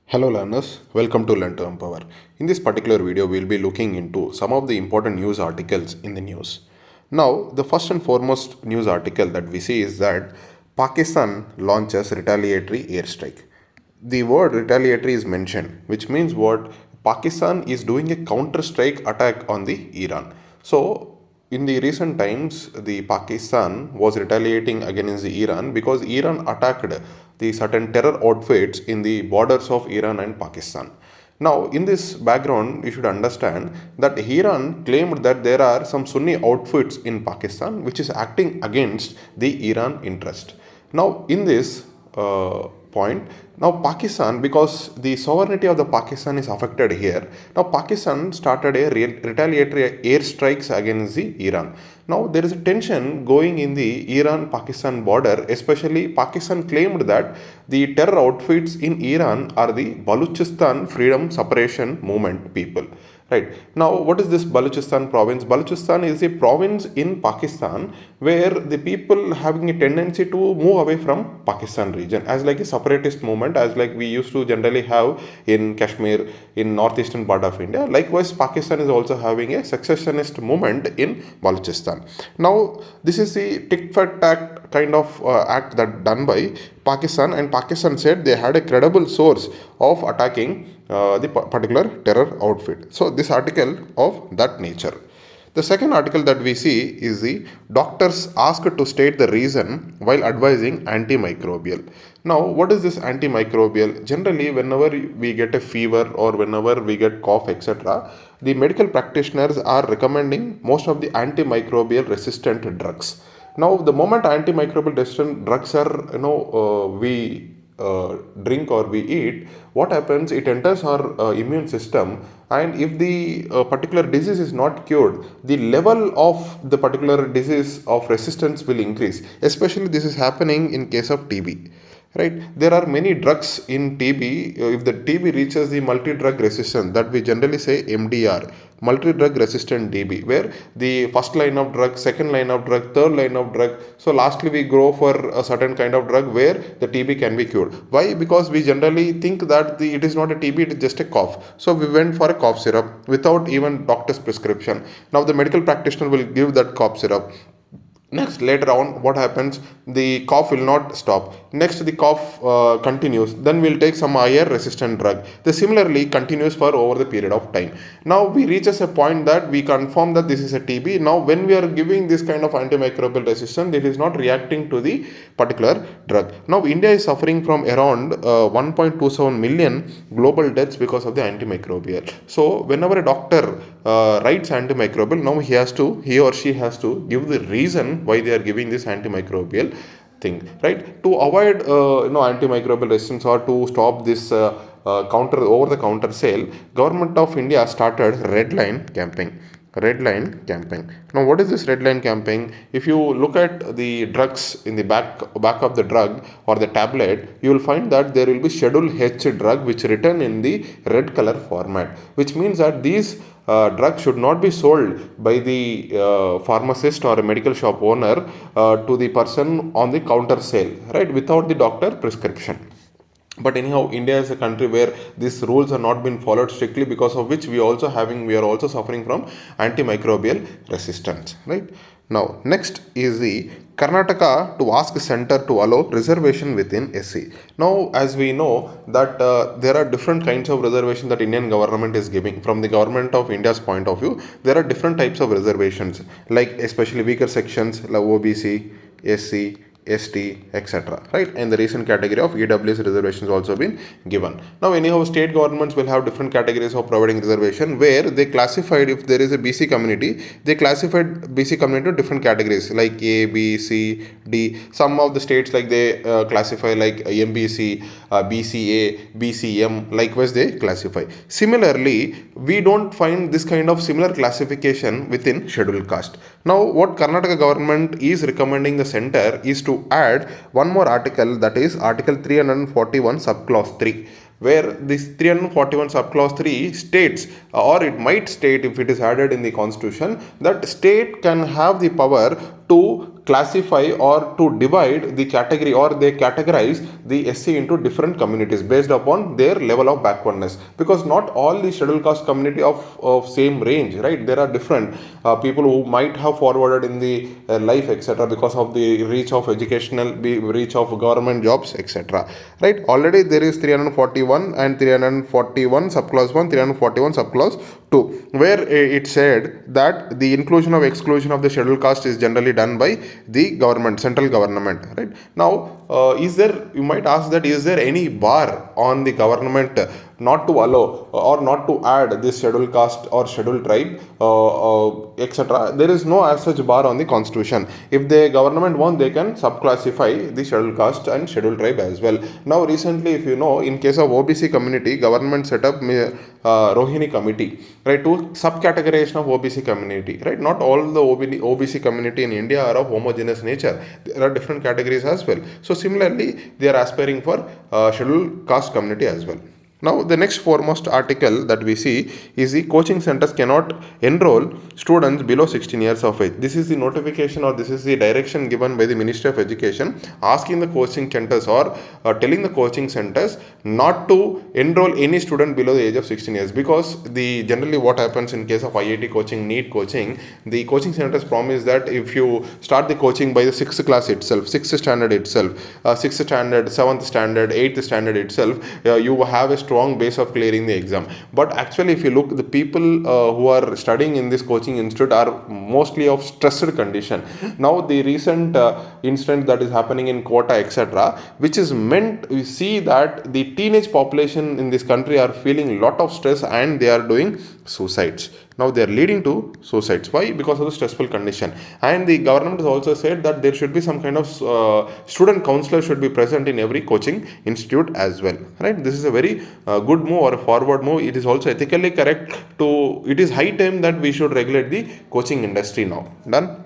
Hello learners, welcome to Learn to Empower. In this particular video, we will be looking into some of the important news articles in the news. Now, the first and foremost news article that we see is that Pakistan launches retaliatory airstrike. The word retaliatory is mentioned, which means what? Pakistan is doing a counter-strike attack on the Iran. So, in the recent times, the Pakistan was retaliating against the Iran because Iran attacked the certain terror outfits in the borders of Iran and Pakistan. Now, in this background, you should understand that Iran claimed that there are some Sunni outfits in Pakistan which is acting against the Iran interest. Now, in this point, now Pakistan, because the sovereignty of the Pakistan is affected here, now Pakistan started a retaliatory airstrikes against the Iran. Now there is a tension going in the Iran-Pakistan border, especially Pakistan claimed that the terror outfits in Iran are the Balochistan Freedom Separation Movement people. Right. Now, what is this Balochistan province? Balochistan is a province in Pakistan where the people having a tendency to move away from Pakistan region as like a separatist movement, as like we used to generally have in Kashmir, in northeastern part of India. Likewise, Pakistan is also having a secessionist movement in Balochistan. Now, this is the tit for tat kind of act that done by Pakistan, and Pakistan said they had a credible source of attacking the particular terror outfit. So this article of that nature. The second article that we see is the doctors asked to state the reason while advising antimicrobial. Now, what is this antimicrobial? Generally, whenever we get a fever or whenever we get cough, etc., the medical practitioners are recommending most of the antimicrobial resistant drugs. Now, the moment antimicrobial resistant drugs are, we drink or we eat, what happens? It enters our immune system, and if the particular disease is not cured, the level of the particular disease of resistance will increase. Especially this is happening in case of TB. Right, there are many drugs in TB. If the TB reaches the multi-drug resistance, that we generally say MDR, multi-drug resistant TB, where the first line of drug, second line of drug, third line of drug, so lastly we go for a certain kind of drug where the TB can be cured. Why? Because we generally think that it is not a TB, it is just a cough. So we went for a cough syrup without even doctor's prescription. Now the medical practitioner will give that cough syrup. Next, later on, what happens? The cough will not stop. Next, the cough continues. Then we'll take some higher resistant drug. This similarly continues for over the period of time. Now, we reaches a point that we confirm that this is a TB. Now, when we are giving this kind of antimicrobial resistance, it is not reacting to the particular drug. Now, India is suffering from around 1.27 million global deaths because of the antimicrobial. So, whenever a doctor writes antimicrobial, now he or she has to give the reason why they are giving this antimicrobial thing, right? To avoid antimicrobial resistance or to stop this over the counter sale, government of India started red line campaign. Now, what is this red line campaign? If you look at the drugs in the back of the drug or the tablet, you will find that there will be Schedule H drug which written in the red color format, which means that these drugs should not be sold by the pharmacist or a medical shop owner to the person on the counter sale, right, without the doctor prescription. But anyhow, India is a country where these rules are not being followed strictly, because of which we are also suffering from antimicrobial resistance, right? Now, next is the Karnataka to ask center to allow reservation within SC. Now, as we know that there are different kinds of reservation that Indian government is giving. From the government of India's point of view, there are different types of reservations, like especially weaker sections like OBC, SC, ST, etc. Right? And the recent category of EWS reservations also been given. Now, anyhow, state governments will have different categories of providing reservation, where they classified, if there is a BC community, they classified BC community to different categories like A, B, C, D. Some of the states like they classify like MBC, BCA, BCM. Likewise, they classify. Similarly, we don't find this kind of similar classification within scheduled caste. Now, what Karnataka government is recommending the center is to add one more article, that is article 341 subclause 3. where this 341 subclause 3 states, or it might state if it is added in the constitution, that state can have the power to classify or to divide the category, or they categorize the SC into different communities based upon their level of backwardness, because not all the scheduled caste community of same range, right? There are different people who might have forwarded in the life, etc., because of the reach of educational, the reach of government jobs, etc., right? Already there is 341 and 341 subclause 1, 341 subclause 2, where it said that the inclusion or exclusion of the scheduled caste is generally done by the government, central government, right? Now, is there, you might ask that, is there any bar on the government not to allow or not to add this scheduled caste or scheduled tribe, etc.? There is no as such bar on the constitution. If the government wants, they can subclassify the scheduled caste and scheduled tribe as well. Now recently, if you know, in case of OBC community, government set up Rohini committee, right, to subcategorization of OBC community, right? Not all the OBC community in India are of homogeneous nature. There are different categories as well. So similarly, they are aspiring for scheduled caste community as well. Now, the next foremost article that we see is the coaching centers cannot enroll students below 16 years of age. This is the notification, or this is the direction given by the Ministry of Education, asking the coaching centers, or telling the coaching centers not to enroll any student below the age of 16 years, because the generally what happens in case of IIT coaching, NEET coaching, the coaching centers promise that if you start the coaching by the 6th class itself, 6th standard itself, 6th standard, 7th standard, 8th standard itself, you have a strong base of clearing the exam. But actually, if you look, the people who are studying in this coaching institute are mostly of stressed condition. Now, the recent incident that is happening in Kota, etc., which is meant, we see that the teenage population in this country are feeling lot of stress and they are doing suicides. Now they are leading to suicides. Why? Because of the stressful condition. And the government has also said that there should be some kind of student counselor should be present in every coaching institute as well, right? This is a very good move, or a forward move. It is also ethically correct to, it is high time that we should regulate the coaching industry now. Done.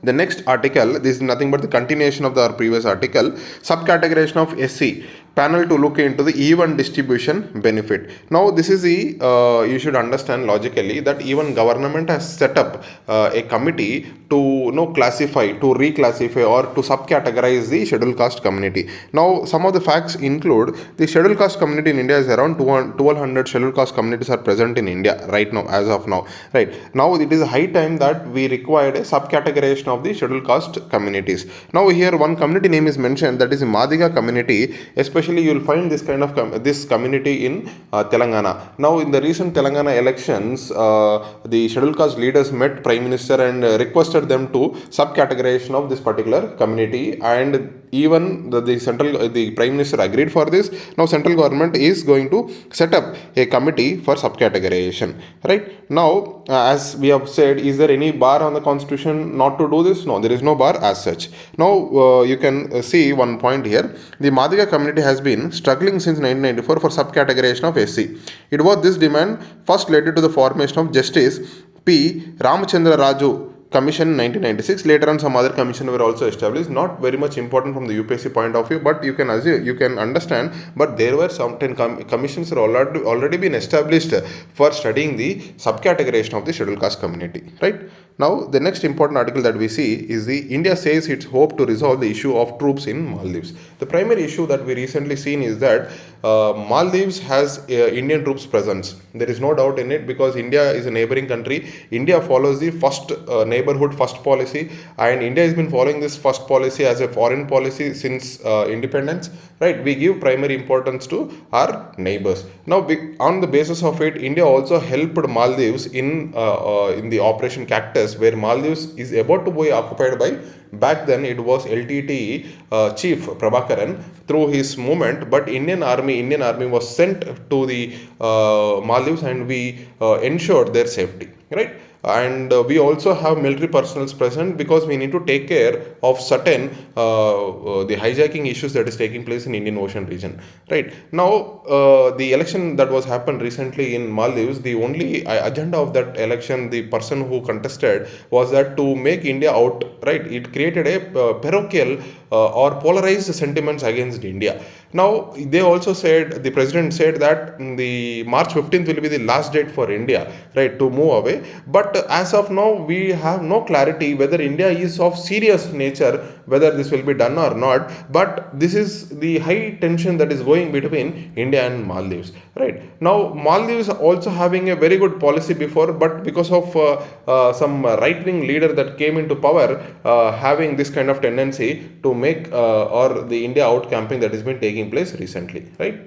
The next article, this is nothing but the continuation of our previous article, subcategorization of SC, panel to look into the even distribution benefit. Now, this is the, you should understand logically that even government has set up a committee to classify, to reclassify, or to subcategorize the scheduled caste community. Now, some of the facts include the scheduled caste community in India is around 1200 scheduled caste communities are present in India right now, as of now. Right now, it is a high time that we required a subcategorization of the scheduled caste communities. Now, here one community name is mentioned, that is the Madiga community. Especially, you will find this kind of this community in Telangana. Now, in the recent Telangana elections, the scheduled caste leaders met Prime Minister and requested them to subcategorization of this particular community, and even the Prime Minister agreed for this. Now, central government is going to set up a committee for subcategorization. Right now, as we have said, is there any bar on the constitution not to do this? No, there is no bar as such. Now, you can see one point here. The Madiga community has been struggling since 1994 for subcategorization of SC. It was this demand first led to the formation of Justice P. Ramachandra Raju Commission in 1996. Later on, some other commission were also established. Not very much important from the UPSC point of view, but you can assume, you can understand. But there were some 10 commissions are already been established for studying the subcategorization of the scheduled caste community. Right now, the next important article that we see is the India says its hope to resolve the issue of troops in Maldives. The primary issue that we recently seen is that Maldives has Indian troops presence. There is no doubt in it, because India is a neighboring country. India follows the first neighborhood first policy, and India has been following this first policy as a foreign policy since independence. Right, we give primary importance to our neighbors. Now, on the basis of it, India also helped Maldives in the Operation Cactus, where Maldives is about to be occupied by, back then it was LTT chief Prabhakaran through his movement, but Indian army was sent to the Maldives, and we ensured their safety, right? And we also have military personnel present, because we need to take care of certain the hijacking issues that is taking place in Indian Ocean region. Right now, the election that was happened recently in Maldives, the only agenda of that election, the person who contested, was that to make India out. Right, it created a parochial or polarized sentiments against India. Now they also said, the president said that the March 15th will be the last date for India, right, to move away. But as of now, we have no clarity whether India is of serious nature, whether this will be done or not. But this is the high tension that is going between India and Maldives, right? Now Maldives also having a very good policy before, but because of some right wing leader that came into power, having this kind of tendency to make or the India out campaign that has been taking place recently, right?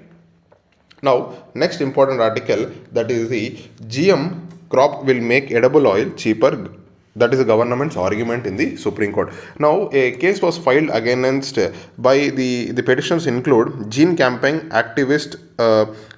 Now, next important article, that is the GM crop will make edible oil cheaper. That is the government's argument in the Supreme Court. Now, a case was filed against by the petitions include gene campaign activist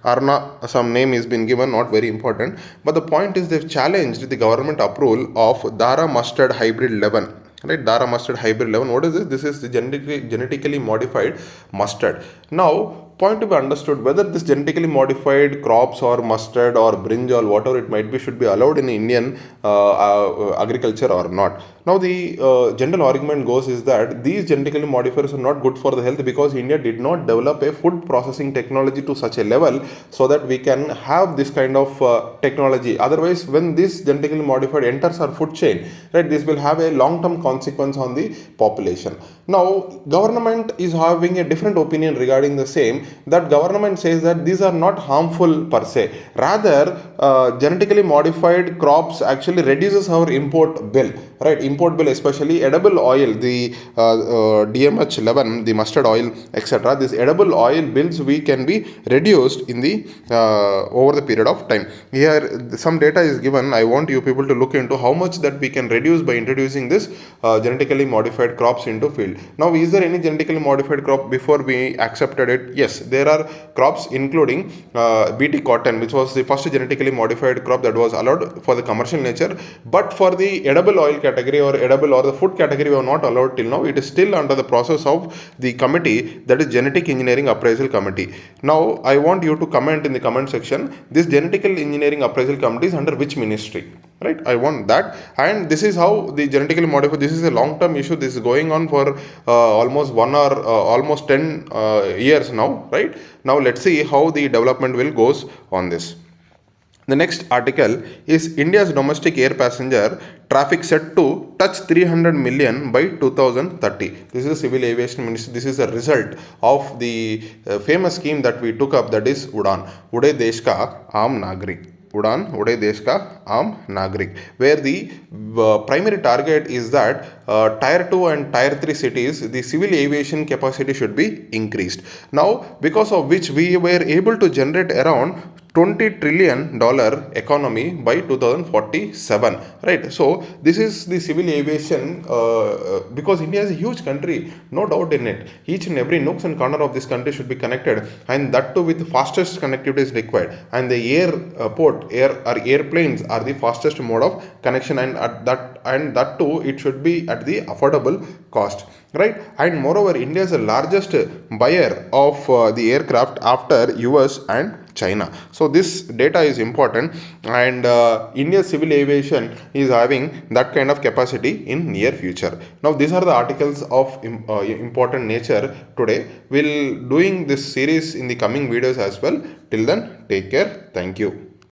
Arna, some name is been given, not very important. But the point is they've challenged the government approval of Dara mustard hybrid 11, right? Dara mustard hybrid 11, what is this? This is the genetically modified mustard. Now, point to be understood, whether this genetically modified crops or mustard or brinjal, whatever it might be, should be allowed in Indian agriculture or not. Now the general argument goes is that these genetically modifiers are not good for the health because India did not develop a food processing technology to such a level so that we can have this kind of technology. Otherwise, when this genetically modified enters our food chain, right, this will have a long term consequence on the population. Now government is having a different opinion regarding the same, that government says that these are not harmful per se, rather genetically modified crops actually reduces our import bill, right? Import bill, especially edible oil, the DMH11, the mustard oil, etc. This edible oil bills we can be reduced in the over the period of time. Here some data is given. I want you people to look into how much that we can reduce by introducing this genetically modified crops into field. Now, is there any genetically modified crop before we accepted it? Yes, there are crops including BT cotton, which was the first genetically modified crop that was allowed for the commercial nature, but for the edible oil category or edible or the food category we are not allowed till now. It is still under the process of the committee, that is Genetic Engineering Appraisal Committee. Now I want you to comment in the comment section, this Genetic Engineering Appraisal Committee is under which ministry, right? I want that. And this is how the genetically modified, this is a long term issue, this is going on for almost 1 or almost 10 years now, right? Now let's see how the development will goes on this. The next article is India's domestic air passenger traffic set to touch 300 million by 2030. This is the Civil Aviation Ministry. This is a result of the famous scheme that we took up, that is UDAN, Uday Desh Ka Aam Nagrik. UDAN, Uday Desh Ka Aam Nagrik, where the primary target is that tier 2 and tier 3 cities, the civil aviation capacity should be increased. Now, because of which we were able to generate around $20 trillion economy by 2047, right? So this is the civil aviation because India is a huge country, no doubt in it. Each and every nooks and corner of this country should be connected, and that too with the fastest connectivity is required. And the airplanes are the fastest mode of connection, and that too it should be at the affordable cost, right? And moreover, India is the largest buyer of the aircraft after US and China. So this data is important, and India's civil aviation is having that kind of capacity in near future. Now these are the articles of important nature today. We'll doing this series in the coming videos as well. Till then, take care. Thank you.